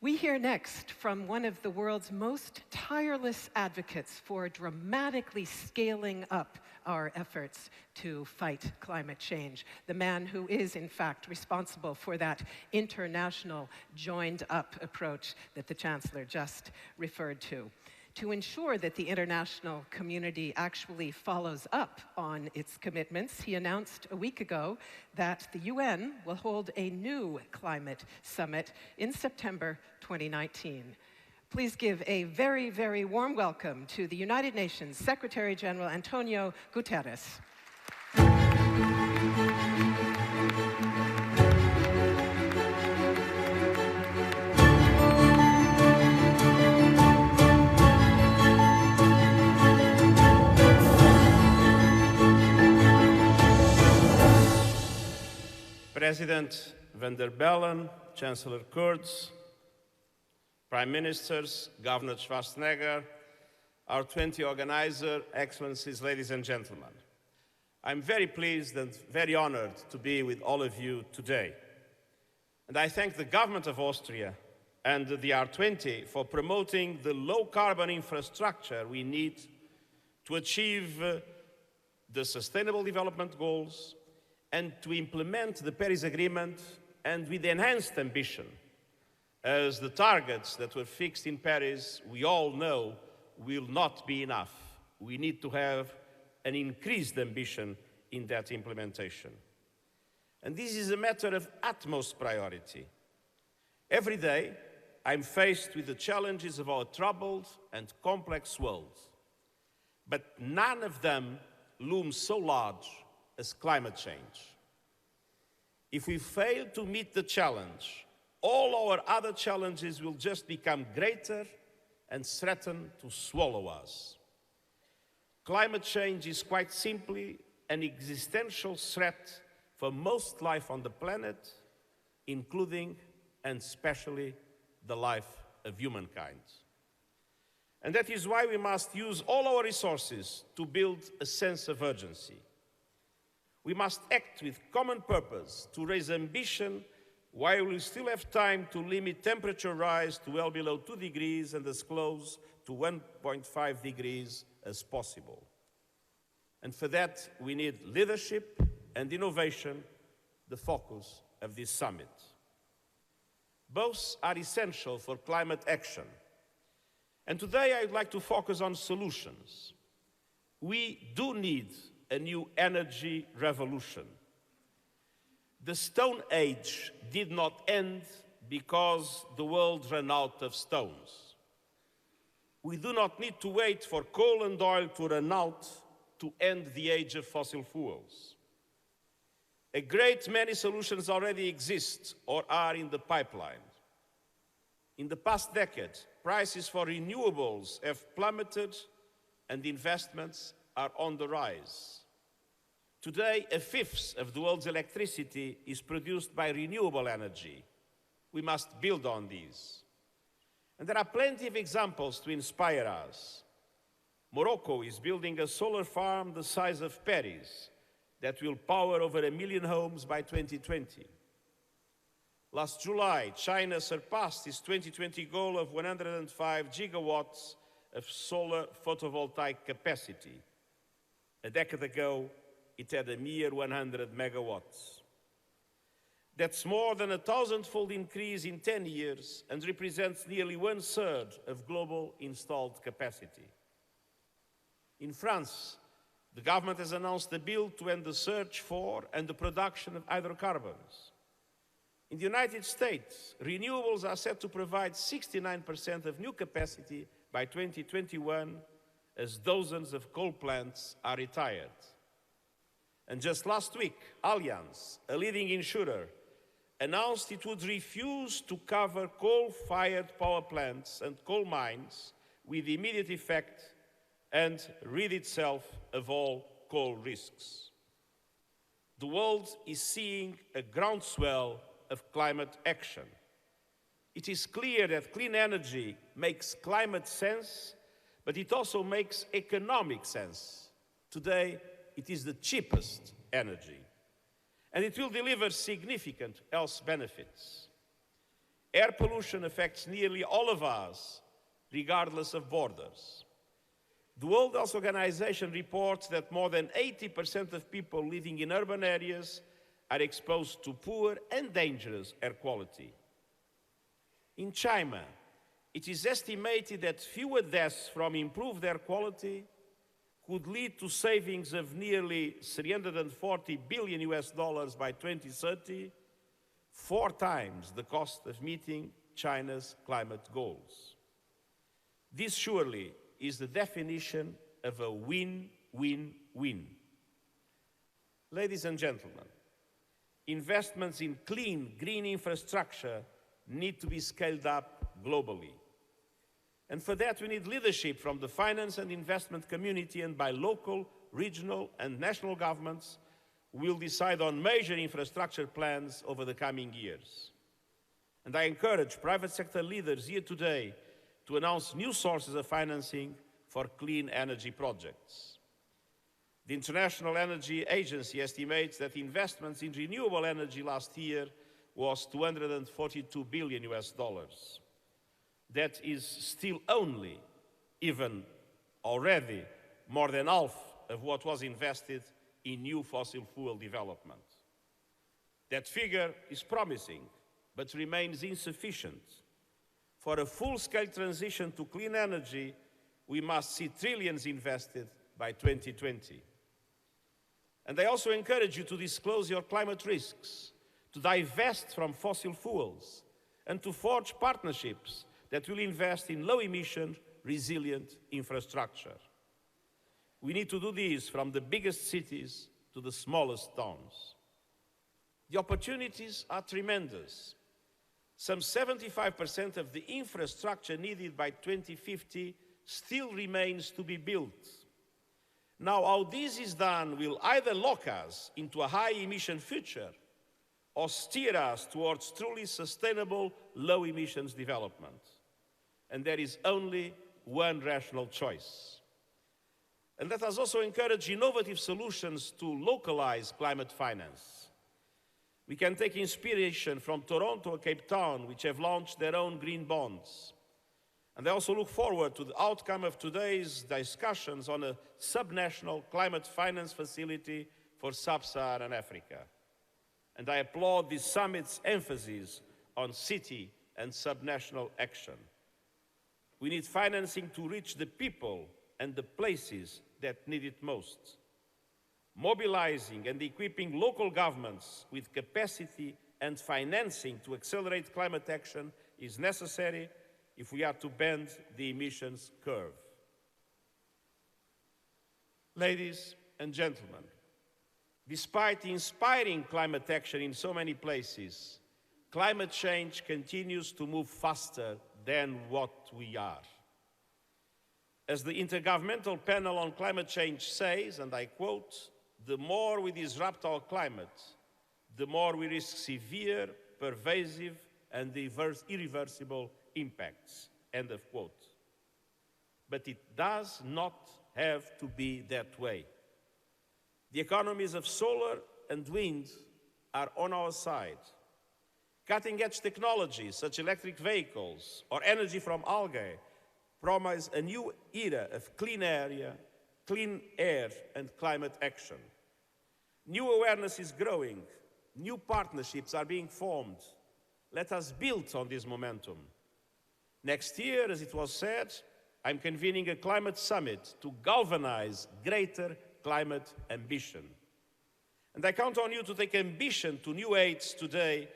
We hear next from one of the world's most tireless advocates for dramatically scaling up our efforts to fight climate change, the man who is, in fact, responsible for that international joined-up approach that the Chancellor just referred to. To ensure that the international community actually follows up on its commitments, he announced a week ago that the UN will hold a new climate summit in September 2019. Please give a very, very warm welcome to the United Nations Secretary General Antonio Guterres. President van der Bellen, Chancellor Kurz, Prime Ministers, Governor Schwarzenegger, R20 organizer, Excellencies, ladies and gentlemen. I'm very pleased and very honored to be with all of you today. And I thank the government of Austria and the R20 for promoting the low-carbon infrastructure we need to achieve the Sustainable Development Goals and to implement the Paris Agreement, and with enhanced ambition, as the targets that were fixed in Paris, we all know, will not be enough. We need to have an increased ambition in that implementation. And this is a matter of utmost priority. Every day, I'm faced with the challenges of our troubled and complex world, but none of them looms so large as climate change. If we fail to meet the challenge, all our other challenges will just become greater and threaten to swallow us. Climate change is quite simply an existential threat for most life on the planet, including and especially the life of humankind. And that is why we must use all our resources to build a sense of urgency. We must act with common purpose to raise ambition while we still have time to limit temperature rise to well below 2 degrees and as close to 1.5 degrees as possible. And for that, we need leadership and innovation, the focus of this summit. Both are essential for climate action. And today I'd like to focus on solutions. We do need a new energy revolution. The Stone Age did not end because the world ran out of stones. We do not need to wait for coal and oil to run out to end the age of fossil fuels. A great many solutions already exist or are in the pipeline. In the past decade, prices for renewables have plummeted and investments are on the rise. Today, a fifth of the world's electricity is produced by renewable energy. We must build on these. And there are plenty of examples to inspire us. Morocco is building a solar farm the size of Paris that will power over 1 million homes by 2020. Last July, China surpassed its 2020 goal of 105 gigawatts of solar photovoltaic capacity. A decade ago, it had a mere 100 megawatts. That's more than a 1,000-fold increase in 10 years and represents nearly 1/3 of global installed capacity. In France, the government has announced a bill to end the search for and the production of hydrocarbons. In the United States, renewables are set to provide 69% of new capacity by 2021, as dozens of coal plants are retired. And just last week, Allianz, a leading insurer, announced it would refuse to cover coal-fired power plants and coal mines with immediate effect and rid itself of all coal risks. The world is seeing a groundswell of climate action. It is clear that clean energy makes climate sense, but it also makes economic sense. Today, it is the cheapest energy, and it will deliver significant health benefits. Air pollution affects nearly all of us, regardless of borders. The World Health Organization reports that more than 80% of people living in urban areas are exposed to poor and dangerous air quality. In China, it is estimated that fewer deaths from improved air quality could lead to savings of nearly $340 billion by 2030, 4 times the cost of meeting China's climate goals. This surely is the definition of a win-win-win. Ladies and gentlemen, investments in clean, green infrastructure need to be scaled up globally. And for that, we need leadership from the finance and investment community and by local, regional, and national governments who will decide on major infrastructure plans over the coming years. And I encourage private sector leaders here today to announce new sources of financing for clean energy projects. The International Energy Agency estimates that investments in renewable energy last year was $242 billion. That is still only, even already, more than half of what was invested in new fossil fuel development. That figure is promising, but remains insufficient. For a full-scale transition to clean energy, we must see trillions invested by 2020. And I also encourage you to disclose your climate risks, to divest from fossil fuels, and to forge partnerships that will invest in low-emission, resilient infrastructure. We need to do this from the biggest cities to the smallest towns. The opportunities are tremendous. Some 75% of the infrastructure needed by 2050 still remains to be built. Now, how this is done will either lock us into a high-emission future or steer us towards truly sustainable low-emissions development. And there is only one rational choice. And let us also encourage innovative solutions to localize climate finance. We can take inspiration from Toronto and Cape Town, which have launched their own green bonds. And I also look forward to the outcome of today's discussions on a subnational climate finance facility for sub-Saharan Africa. And I applaud this summit's emphasis on city and subnational action. We need financing to reach the people and the places that need it most. Mobilizing and equipping local governments with capacity and financing to accelerate climate action is necessary if we are to bend the emissions curve. Ladies and gentlemen, despite inspiring climate action in so many places, climate change continues to move faster than what we are. As the Intergovernmental Panel on Climate Change says, and I quote, "The more we disrupt our climate, the more we risk severe, pervasive, and irreversible impacts," end of quote. But it does not have to be that way. The economies of solar and wind are on our side. Cutting-edge technologies such as electric vehicles or energy from algae promise a new era of clean air and climate action. New awareness is growing. New partnerships are being formed. Let us build on this momentum. Next year, as it was said, I'm convening a climate summit to galvanize greater climate ambition. And I count on you to take ambition to new heights today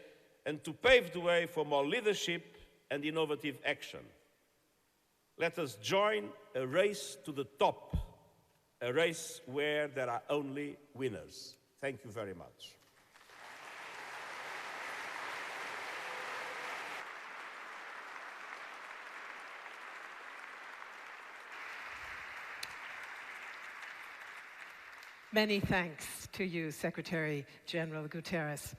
and to pave the way for more leadership and innovative action. Let us join a race to the top, a race where there are only winners. Thank you very much. Many thanks to you, Secretary General Guterres.